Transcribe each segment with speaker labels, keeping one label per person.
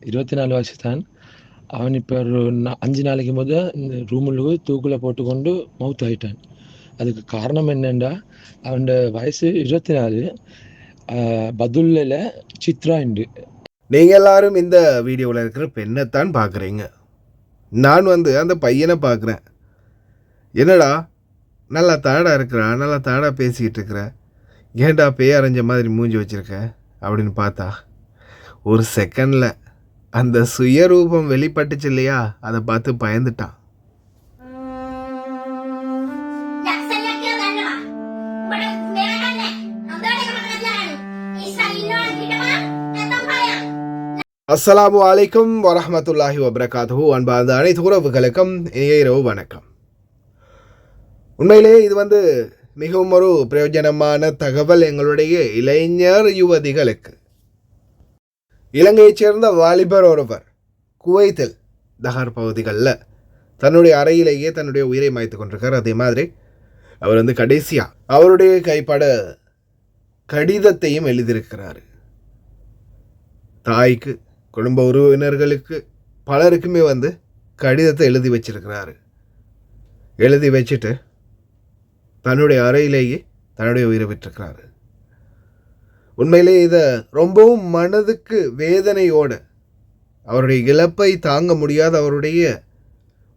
Speaker 1: 24 வயசு தான். அவன் இப்போ ஒரு 5 நாளைக்கு இந்த ரூமில் தூக்கில் போட்டுக்கொண்டு மவுத் ஆகிட்டான். அதுக்கு காரணம் என்னென்னா, அவன் வயசு 24. பதுல்லில் சித்ரா உண்டு.
Speaker 2: நீங்கள் எல்லாரும் இந்த வீடியோவில் இருக்கிற பெண்ணைத்தான் பார்க்குறீங்க. நான் அந்த பையனை பார்க்குறேன். என்னடா நல்லா தாடா இருக்கிறான், நல்லா தாடா பேசிக்கிட்டு இருக்கிற, ஏன்டா பேய் அரைஞ்ச மாதிரி மூஞ்சி வச்சுருக்க அப்படின்னு பார்த்தா ஒரு செகண்டில் அந்த சுயரூபம் வெளிப்பட்டுச்சு இல்லையா, அதை பார்த்து பயந்துட்டான். அஸ்ஸலாமு அலைக்கும் வரஹ்மத்துல்லாஹி வபரகாத்துஹு. அன்பார்ந்த அனைத்து உறவுகளுக்கும் இனிய இரவு வணக்கம். உண்மையிலேயே இது மிகவும் ஒரு பிரயோஜனமான தகவல் எங்களுடைய இளைஞர் யுவதிகளுக்கு. இலங்கையைச் சேர்ந்த வாலிபர் ஒருவர் குவைத்தில் தஹர் பகுதிகளில் தன்னுடைய அறையிலேயே தன்னுடைய உயிரை மாய்த்து கொண்டிருக்கார். அதே மாதிரி அவர் கடைசியாக அவருடைய கைப்பட கடிதத்தையும் எழுதியிருக்கிறார். தாய்க்கு, குடும்ப உறவினர்களுக்கு, பலருக்குமே கடிதத்தை எழுதி வச்சிருக்கிறாரு. எழுதி வச்சுட்டு தன்னுடைய அறையிலேயே தன்னுடைய உயிரை விட்டிருக்கிறாரு. உண்மையிலே இதை ரொம்பவும் மனதுக்கு வேதனையோடு, அவருடைய இழப்பை தாங்க முடியாத அவருடைய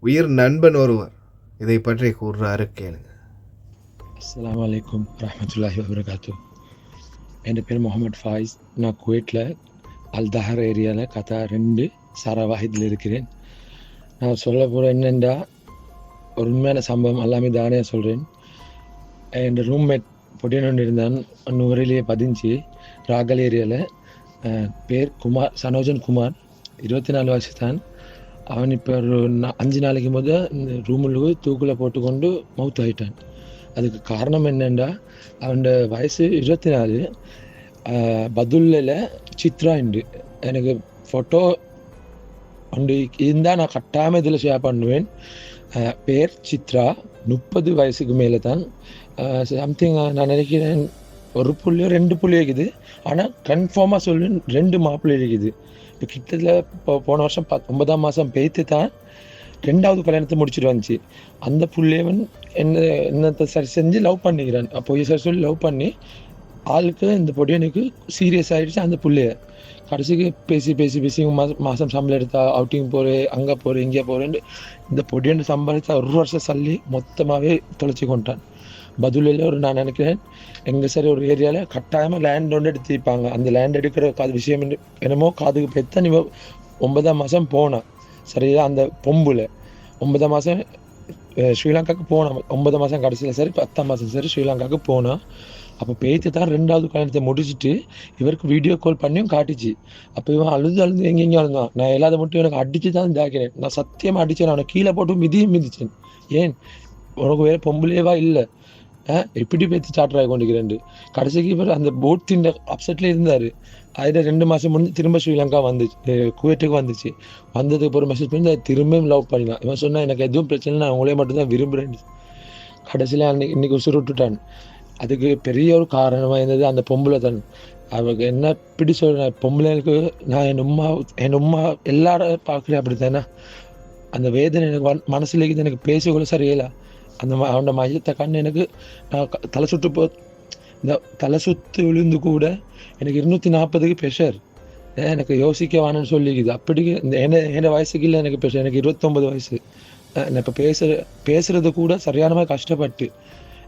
Speaker 2: உயிர் நண்பன் ஒருவர் இதை பற்றி கூறுறாரு, கேளுங்க.
Speaker 1: அஸ்ஸலாமு அலைக்கும் வரஹ்மத்துல்லாஹி வபரகாத்து. என் பேர் முகமது ஃபாயிஸ். நான் குவைட்டில் அல் தஹர் ஏரியாவில் கதா 2 சாராவாஹிதில் இருக்கிறேன். நான் சொல்ல போகிற என்னென்னா, ஒரு உண்மையான சம்பவம் எல்லாமே தானே சொல்கிறேன். என் ரூம்மேட் பொடியன் இருந்தான், நுவரையிலேயே பதிஞ்சு ராகல் ஏரியாவில். பேர் குமார், சனோஜன் குமார், 24 வயசு தான். அவன் இப்போ ஒரு 5 நாளைக்கு இந்த ரூமில் தூக்கில் போட்டுக்கொண்டு மவுத் ஆகிட்டான். அதுக்கு காரணம் என்னென்னா, அவன் வயசு 24. பதுல்லில் சித்ரா உண்டு. எனக்கு ஃபோட்டோ ஒன்று இருந்தால் நான் கட்டாமல் இதில் ஷேர் பண்ணுவேன். பேர் சித்ரா, 30 வயசுக்கு மேலே தான். சம்திங் நான் நினைக்கிறேன் ஒரு புள்ளியோ 2 புள்ளி இருக்குது. ஆனால் கன்ஃபார்மாக சொல்லுவேன் 2 மாப்பிள்ளை இருக்குது. இப்போ கிட்டத்தில் போன வருஷம் 9ஆம் மாதம் பேத்து தான் 2வது கல்யாணத்தை முடிச்சுட்டு வந்துச்சு. அந்த புள்ளையவன் என்னத்தை சரி செஞ்சு லவ் பண்ணிக்கிறான். அப்போ சரி சொல்லி லவ் பண்ணி ஆளுக்கு இந்த பொடியனுக்கு சீரியஸ் ஆகிடுச்சு. அந்த புள்ளைய கடைசிக்கு பேசி பேசி பேசி மாதம் சம்பளம் எடுத்தா அவுட்டிங் போகிறேன், அங்கே போகிறேன், இங்கே போகிறேன்னு இந்த பொடியன் சம்பாதிச்சா 1 வருஷம் சல்லி மொத்தமாகவே தொலைச்சி கொண்டான். பதுலில் நான் நினைக்கிறேன் எங்கள் சரி ஒரு ஏரியாவில் கட்டாயமாக லேண்ட் ஒன்று எடுத்துப்பாங்க. அந்த லேண்ட் எடுக்கிற விஷயம் என்னமோ காதுக்கு பெற்ற நீ 9ஆம் மாதம் போனான். சரியா, அந்த பொம்புல 9ஆம் மாதம் ஸ்ரீலங்காவுக்கு போனான். 9ஆம் மாதம் கடைசியில் சரி 10ஆம் மாதம் சரி ஸ்ரீலங்காவுக்கு போனான். அப்போ பேத்து தான் 2வது கல்யாணத்தை முடிச்சுட்டு இவருக்கு வீடியோ கால் பண்ணியும் காட்டிச்சு. அப்போ இவன் அழுது எங்கெங்கே அழுந்தான். நான் எல்லாத மட்டும் எனக்கு அடித்து தான் இதாக்கிறேன். நான் சத்தியமாக அடித்தேன். அவனை கீழே போட்டு மிதிச்சேன். ஏன் உனக்கு வேறு பொம்பளையவா இல்லை, எப்படி பேத்து சாட்டராக கொண்டிருக்கிறேன். கடைசிக்கு இவர் அந்த போட்டின் அப்செட்லேயே இருந்தார். அதில் 2 மாதம் முடிஞ்சு திரும்ப ஸ்ரீலங்கா வந்துச்சு, குவைட்டுக்கு வந்துச்சு. வந்ததுக்கு ஒரு மெசேஜ் பண்ணி திரும்பியும் லவ் பண்ணினான். இவன் சொன்னால் எனக்கு எதுவும் பிரச்சனை இல்லை, நான் உங்களே மட்டும்தான் விரும்புகிறேன். கடைசியில் இன்னைக்கு உசுறு விட்டுட்டான். அதுக்கு பெரிய ஒரு காரணமாக இருந்தது அந்த பொம்பளை தான். அவருக்கு என்ன இப்படி சொல்கிறேன், பொம்பளைகளுக்கு நான் என் உம்மா எல்லாரும் பார்க்குறேன் அப்படி தானே. அந்த வேதனை எனக்கு மனசில் இருக்குது. எனக்கு பேசிக்கொள்ள சரியில்லை. அவனோட மையத்தை கண்டு எனக்கு நான் இந்த தலை சுற்று விழுந்து கூட எனக்கு 240க்கு ப்ரெஷர். எனக்கு யோசிக்க வேணும்னு சொல்லிக்குது. அப்படி என் வயசுக்கு இல்லை எனக்கு ப்ரெஷர். எனக்கு 29 வயசு. நான் இப்போ பேசுறது கூட சரியான மாதிரி கஷ்டப்பட்டு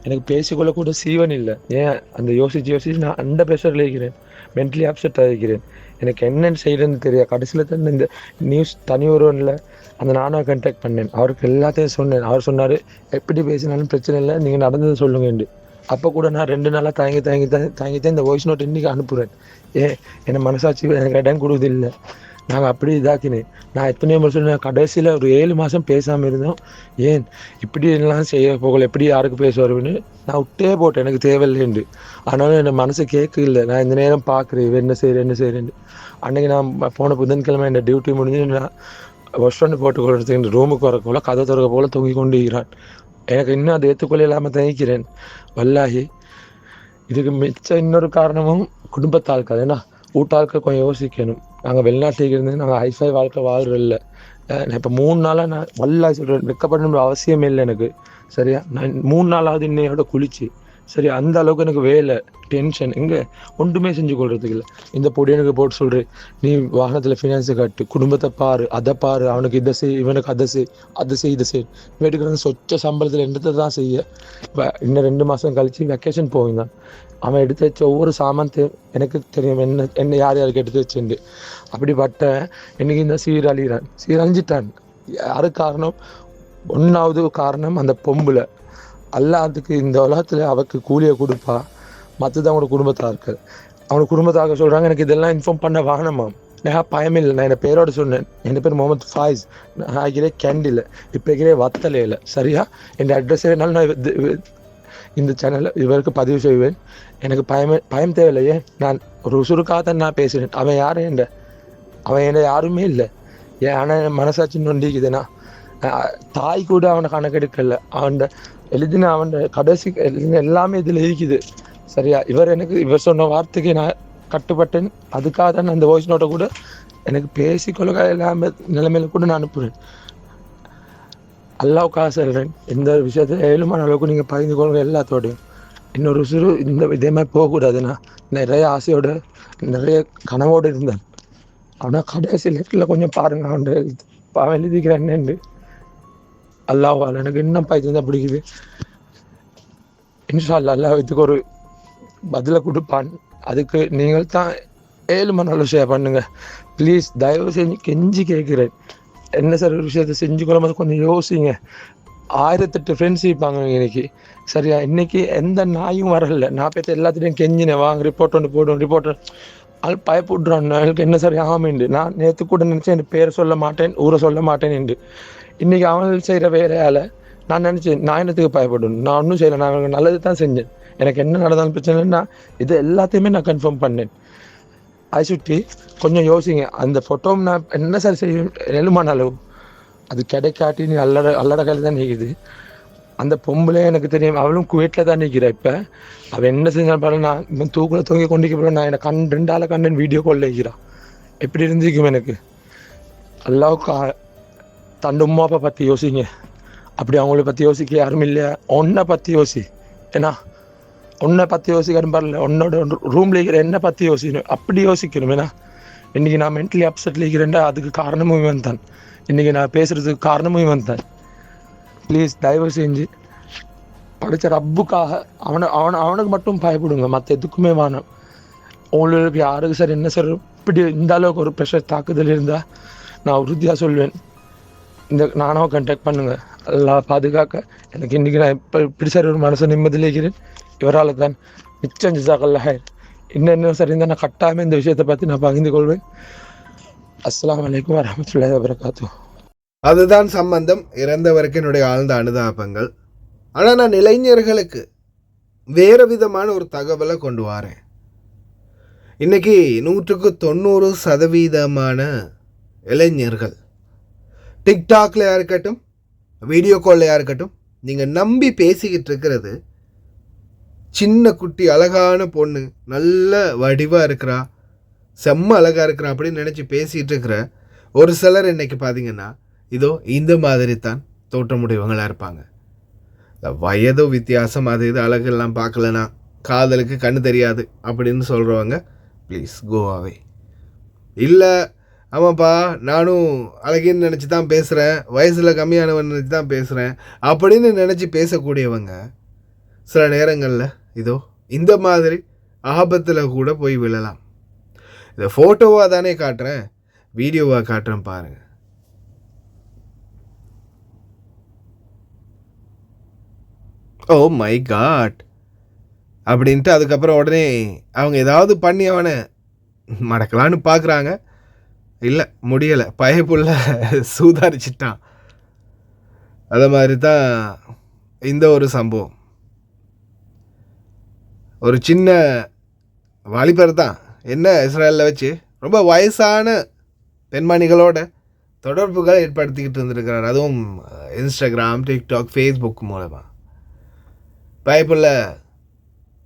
Speaker 1: எனக்கு பேசிக்கொள்ள கூட சீவன் இல்லை. ஏன் அந்த யோசிச்சு நான் அந்த ப்ரெஷரில் இருக்கிறேன், மென்டலி அப்செட் ஆகிக்கிறேன். எனக்கு என்னென்னு செய்யறதுன்னு தெரியாது. கடைசியில் தான் இந்த நியூஸ் தனி ஒருவனில் அந்த நானாக கான்டாக்ட் பண்ணேன். அவருக்கு எல்லாத்தையும் சொன்னேன். அவர் சொன்னார், எப்படி பேசினாலும் பிரச்சனை இல்லை, நீங்கள் நடந்ததை சொல்லுங்கண்டு. அப்போ கூட நான் 2 நாளாக தாங்கி இந்த வாய்ஸ் நோட் இன்றைக்கி அனுப்புகிறேன். என்னை மனசாட்சி எனக்கு இடம் கொடுக்குதில்லை. நாங்கள் அப்படி இதாக்கினேன். நான் எத்தனையோ முறை சொன்னேன். கடைசியில் ஒரு 7 மாதம் பேசாமல் இருந்தோம். ஏன் இப்படி எல்லாம் செய்ய போகல, எப்படி யாருக்கு பேச வருவேன்னு நான் விட்டே போட்டேன். எனக்கு தேவையில்லைண்டு. ஆனாலும் என் மனசை கேட்கல. நான் இந்த நேரம் பார்க்குறேன் என்ன செய்கிறேன்னு. அன்றைக்கி நான் போன புதன்கிழமை என் டியூட்டி முடிஞ்சு நான் ரெஸ்டாரண்ட் போட்டு கொடுத்து ரூமுக்கு வரக்குள்ள கதை திறக்க போல தொங்கி கொண்டு இருக்கிறான். எனக்கு இன்னும் அதை ஏற்றுக்கொள்ள இல்லாமல் தனிக்கிறேன். வல்லாகி இதுக்கு மிச்சம் இன்னொரு காரணமும் குடும்பத்தால் கதை. ஏன்னா வீட்டாளுக்கு கொஞ்சம் யோசிக்கணும். நாங்கள் வெளிநாட்டுக்கு இருந்து நாங்கள் ஹைஃபை வாழ்க்கை வாழ்றதில்ல. நான் இப்போ 3 நாளாக நான் வல்லாக சொல்கிறேன், வெக்கப்படணுன்ற அவசியமே இல்லை எனக்கு. சரியா, நான் 3 நாளாவது இன்னையோட குளிச்சு சரி, அந்த அளவுக்கு எனக்கு வேலை டென்ஷன் எங்கே ஒன்றுமே செஞ்சு கொள்றதுக்கு இல்லை. இந்த பொடி எனக்கு போட்டு சொல்கிறேன், நீ வாகனத்தில் ஃபினான்ஸை கட்டு, குடும்பத்தை பாரு, அதை பாரு, அவனுக்கு இதை செய், இவனுக்கு அதை செய், இதை செய். வீட்டுக்கு சொச்ச சம்பளத்தில் என்னத்தை தான் செய்ய. இப்போ இன்னும் 2 மாதம் கழிச்சு வெக்கேஷன் போவீங்க. அவன் எடுத்து வச்ச ஒவ்வொரு சாமான்த்தையும் எனக்கு தெரியும், என்ன யார் யாருக்கு எடுத்து வச்சுண்டு. அப்படிப்பட்ட இன்னைக்கு இந்த சீரழிஞ்சிட்டான். யாரு காரணம்? 1வது காரணம் அந்த பொம்புல. அல்லாதுக்கு இந்த உலகத்தில் அவருக்கு கூலியை கொடுப்பா, மற்றது அவனோட குடும்பத்தார்கள். அவனோட குடும்பத்தாக சொல்கிறாங்க, எனக்கு இதெல்லாம் இன்ஃபார்ம் பண்ண வாகனமாம். நான் பயமில்லை, நான் என் பேரோட சொன்னேன். என் பேர் முகமது ஃபாயிஸ். நான் ஆகிறே கேண்டில், இப்போ இருக்கிறே வத்தலையில். சரியா, என் அட்ரஸ் வேணாலும் நான் இந்த சேனலில் இவருக்கு பதிவு செய்வேன். எனக்கு பயம் தேவையில்லையே. நான் ஒரு உசுருக்காக நான் பேசுகிறேன். அவன் யாரும் அவன் என்ன யாருமே இல்லை. ஏன் ஆனால் மனசாட்சி நொண்டிக்குதுன்னா, தாய் கூட அவனை கணக்கெடுக்கல. எழுதின அவன் கடைசி எழுதின எல்லாமே இதில் இருக்குது. சரியா, இவர் சொன்ன வார்த்தைக்கு நான் கட்டுப்பட்டேன். அதுக்காக தான் அந்த வாய்ஸ் நோட்டை கூட எனக்கு பேசிக்கொள்ள எல்லாமே நிலைமையில கூட நான் அனுப்புகிறேன். அல்லாவுக்காக சொல்கிறேன், இந்த விஷயத்தை ஏழுமான அளவுக்கு நீங்கள் பகிர்ந்து கொள்ளுங்க எல்லாத்தோடையும். இன்னொரு சிறு இதே மாதிரி போகக்கூடாதுன்னா, நிறைய ஆசையோடு நிறைய கனவோடு இருந்தேன். ஆனால் கடைசி லெட்டில் கொஞ்சம் பாருங்க, அவன் எழுதிக்கிறேன்னு அல்லாஹ்வால் எனக்கு இன்னும் பைத்தியம் தான் பிடிக்குது. இன்ஷா அல்லா அல்லாஹ் இதுக்கு ஒரு பதிலை கொடுப்பான். அதுக்கு நீங்கள் தான் 7 மணி நேரம் ஷேர் பண்ணுங்க ப்ளீஸ். தயவு செஞ்சு கெஞ்சி கேட்குறேன். என்ன சார் ஒரு விஷயத்தை செஞ்சு கொள்ளும்போது கொஞ்சம் யோசிங்க. 1008 ஃப்ரெண்ட்ஸ் இருப்பாங்க இன்னைக்கு. சரியா, இன்னைக்கு எந்த நாயும் வரல. நான் பேச எல்லாத்துலேயும் கெஞ்சினேன், வாங்க ரிப்போர்ட் ஒன்று போடுவோம், ரிப்போர்ட்டர் அது பயப்படுறான். எனக்கு என்ன சரி ஆமாண்டு. நான் நேற்று கூட நினச்சேன், என் பேரை சொல்ல மாட்டேன், ஊரை சொல்ல மாட்டேன். இன்றைக்கி அவன் செய்கிற வேலையால் நான் நினச்சேன், நான் என்னத்துக்கு பயப்படணும், நான் ஒன்றும் செய்யலை, நான் நல்லது தான் செஞ்சேன். எனக்கு என்ன நடந்தாலும் பிரச்சனைன்னா இது எல்லாத்தையுமே நான் கன்ஃபார்ம் பண்ணேன். அதை சுற்றி கொஞ்சம் யோசிங்க. அந்த ஃபோட்டோ நான் என்ன சார் செய்யும், 7 மணி அளவு அது கிடைக்காட்டி நீ அல்லட கையில் தான் நிற்குது. அந்த பொம்பளை எனக்கு தெரியும், அவளும் குவைட்டில் தான் நிற்கிறேன். இப்போ அவள் என்ன செஞ்சாலும் பாரு, நான் இவன் தூக்கில் தூங்கி கொண்டிருக்க போகிறேன். நான் என்னை 2 ஆளை கண்டேன் வீடியோ காலில் இருக்கிறான். எப்படி இருந்துக்கும் எனக்கு. அல்லாவுக்கு தன் உமா அப்பா பற்றி யோசிங்க. அப்படி அவங்கள பற்றி யோசிக்க யாரும் இல்லையா, உன்னை பற்றி யோசி. ஏன்னா உன்னை பற்றி யோசிக்கணும் பாருல, உன்னோட ரூமில் இருக்கிற என்னை பற்றி யோசிக்கணும். அப்படி யோசிக்கணும். ஏன்னா இன்றைக்கி நான் மென்டலி அப்செட்டில் இருக்கிறேன்டா, அதுக்கு காரணமும் இவன் தான். இன்றைக்கி நான் பேசுகிறதுக்கு காரணமும் இவன் தான். ப்ளீஸ் தயவு செஞ்சு படித்த ரப்புக்காக அவனுக்கு மட்டும் பயப்படுங்க, மற்ற எதுக்குமே வேணாம். உங்களுக்கு யாருக்கு சார் என்ன சார் இப்படி இந்த அளவுக்கு ஒரு ப்ரெஷர் தாக்குதல் இருந்தால் நான் உறுதியாக சொல்வேன், இந்த நானாவை கான்டாக்ட் பண்ணுங்கள். எல்லாம் பாதுகாக்க எனக்கு இன்றைக்கி நான் இப்படி சார் ஒரு மனசு நிம்மதியில் இருக்கிறேன். இவரால் தான் நிச்சயம் ஜஸாக்கல்லாஹ் ஹைர். இன்னும் சரி இருந்தால் நான் கட்டாயமே இந்த விஷயத்தை பற்றி நான் பகிர்ந்து கொள்வேன். அஸ்ஸலாமு அலைக்கும் வரஹ்மத்துல்லாஹி வபரகாத்துஹு.
Speaker 2: அதுதான் சம்பந்தம். இறந்தவருக்கு என்னுடைய ஆழ்ந்த அனுதாபங்கள். ஆனால் நான் இளைஞர்களுக்கு வேறு விதமான ஒரு தகவலை கொண்டு வரேன். இன்றைக்கி 100% இளைஞர்கள் டிக்டாக்லையாக இருக்கட்டும், வீடியோ கால்லையாக இருக்கட்டும், நீங்கள் நம்பி பேசிக்கிட்டு இருக்கிறது சின்ன குட்டி அழகான பொண்ணு, நல்ல வடிவாக இருக்கிறா, செம்ம அழகாக இருக்கிறா அப்படின்னு நினச்சி பேசிகிட்டு இருக்கிற ஒரு சிலர் இன்றைக்கி பார்த்தீங்கன்னா இதோ இந்த மாதிரி தான் தோற்றமுடையவங்களாக இருப்பாங்க. வயதோ வித்தியாசம், அது இது அழகெல்லாம் பார்க்கலனா, காதலுக்கு கண்ணு தெரியாது அப்படின்னு சொல்கிறவங்க ப்ளீஸ் கோ அவே. இல்லை ஆமாப்பா நானும் அழகின்னு நினச்சி தான் பேசுகிறேன், வயசில் கம்மியானவன் நினச்சி தான் பேசுகிறேன் அப்படின்னு நினச்சி பேசக்கூடியவங்க சில நேரங்களில் இதோ இந்த மாதிரி ஆபத்தில் கூட போய் விழலாம். இதை ஃபோட்டோவாக தானே காட்டுறேன், வீடியோவாக காட்டுறேன் பாருங்கள். ஓ மை காட் அப்படின்ட்டு அதுக்கப்புறம் உடனே அவங்க ஏதாவது பண்ணி அவனை மடக்கலான்னு பார்க்குறாங்க. இல்லை முடியலை, பயப்புள்ள சூதாரிச்சிட்டான். அதை மாதிரி தான் இந்த ஒரு சம்பவம். ஒரு சின்ன வாலிபர் தான் என்ன இஸ்ரேலில் வச்சு ரொம்ப வயசான பெண்மணிகளோட தொடர்புகளை ஏற்படுத்திக்கிட்டு இருந்திருக்கிறார். அதுவும் இன்ஸ்டாகிராம், டிக்டாக், ஃபேஸ்புக் மூலமாக. பயப்புள்ள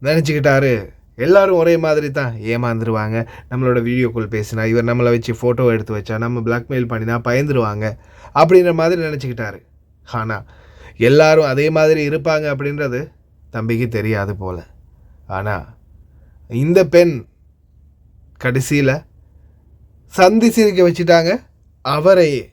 Speaker 2: நினச்சிக்கிட்டாரு எல்லாரும் ஒரே மாதிரி தான் ஏமாந்துருவாங்க. நம்மளோட வீடியோ கால் பேசினா, இவர் நம்மளை வச்சு ஃபோட்டோ எடுத்து வச்சா, நம்ம பிளாக்மெயில் பண்ணினா பயந்துருவாங்க அப்படின்ற மாதிரி நினச்சிக்கிட்டாரு. ஆனால் எல்லாரும் அதே மாதிரி இருப்பாங்க அப்படின்றது தம்பிக்கு தெரியாது போல். ஆனால் இந்த பெண் கடைசியில் சந்தி சிரிக்க வச்சுட்டாங்க அவரையே.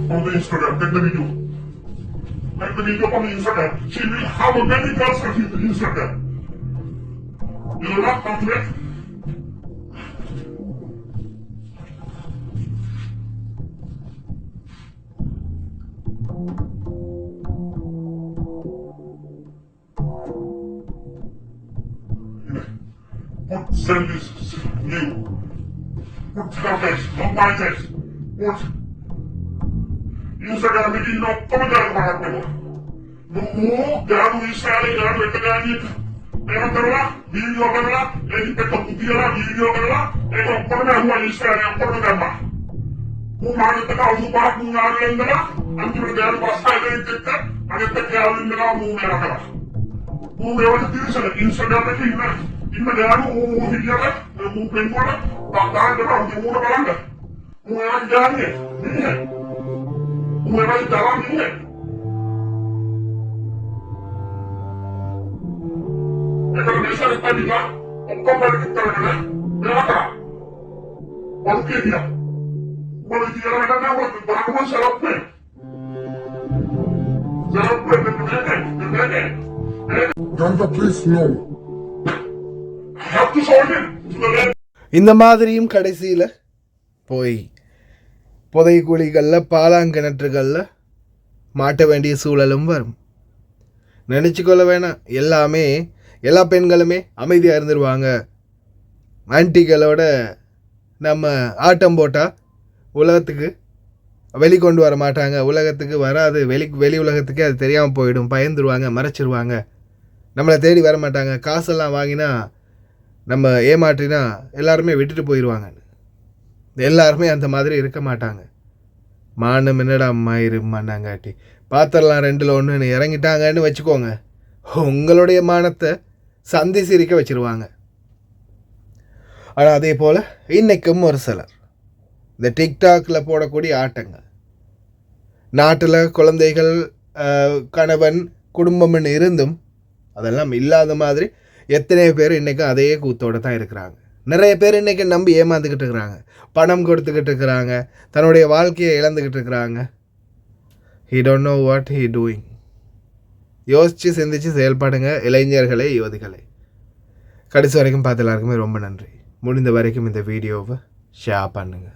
Speaker 3: On the Instagram, take the video. Take the video on the Instagram. She will have a many girls on the Instagram. You will not come to it. Put send this new. Put her face, not my face. Put Instagram ini no komentar banget dulu. Nunggu garu Israel garu etagani. Memang terlah video terlah, ini petok dia video terlah. Ekor pernah huan Israel yang pernah gambar. Mumari tekau subah mungari yang terlah. Anti bergaru pasal dari tekak. Ada tekau yang terlah mumera terlah. Mumera itu sana Instagram ini inna garu video lah. Mungkin pula tak ada terlah mumera balanda. Mumera jalan ni. Mumera jalan ni. Kalau bisa kita bilang, kau balik kita mana? Berapa? Mungkin dia. Kalau dia ada nama, berapa syaratnya? Syaratnya berbeda. Ganga, please no. Have to solve it.
Speaker 2: இந்த மாதிரியும் கடைசியில் போய் புதை குழிகளில் பாலாங்கிணற்றுகளில் மாட்ட வேண்டிய சூழலும் வரும். நினச்சிக்கொள்ள வேணாம், எல்லா பெண்களுமே அமைதியாக இருந்துருவாங்க. ஆன்டிகளோட நம்ம ஆட்டம் போட்டால் உலகத்துக்கு வெளிக்கொண்டு வர மாட்டாங்க, உலகத்துக்கு வராது, வெளி உலகத்துக்கே அது தெரியாமல் போயிடும், பயந்துருவாங்க, மறைச்சிருவாங்க, நம்மளை தேடி வர மாட்டாங்க, காசெல்லாம் வாங்கினா நம்ம ஏமாற்றினா எல்லாருமே விட்டுட்டு போயிடுவாங்க. எல்லாருமே அந்த மாதிரி இருக்க மாட்டாங்க. மானம் என்னடா மயிறு மண்ணாங்காட்டி பாத்திரலாம் 2ல் 1 இறங்கிட்டாங்கன்னு வச்சுக்கோங்க, உங்களுடைய மானத்தை சந்தி சிரிக்க வச்சுருவாங்க. ஆனால் அதே போல் இன்றைக்கும் ஒரு சிலர் இந்த டிக்டாக்கில் போடக்கூடிய ஆட்டங்கள், நாட்டில் குழந்தைகள், கணவன், குடும்பம்னு இருந்தும் அதெல்லாம் இல்லாத மாதிரி எத்தனை பேர் இன்றைக்கும் அதே கூத்தோடு தான் இருக்கிறாங்க. நிறைய பேர் இன்றைக்கி நம்பி ஏமாந்துக்கிட்டு இருக்கிறாங்க, பணம் கொடுத்துக்கிட்டு இருக்கிறாங்க, தன்னுடைய வாழ்க்கையை இழந்துக்கிட்டு இருக்கிறாங்க. he don't know what he doing. யோசித்து சிந்தித்து செயல்படுங்க இளைஞர்களே, யுவதிகளே. கடைசி வரைக்கும் பார்த்த எல்லாருக்குமே ரொம்ப நன்றி. முடிந்த வரைக்கும் இந்த வீடியோவை ஷேர் பண்ணுங்கள்.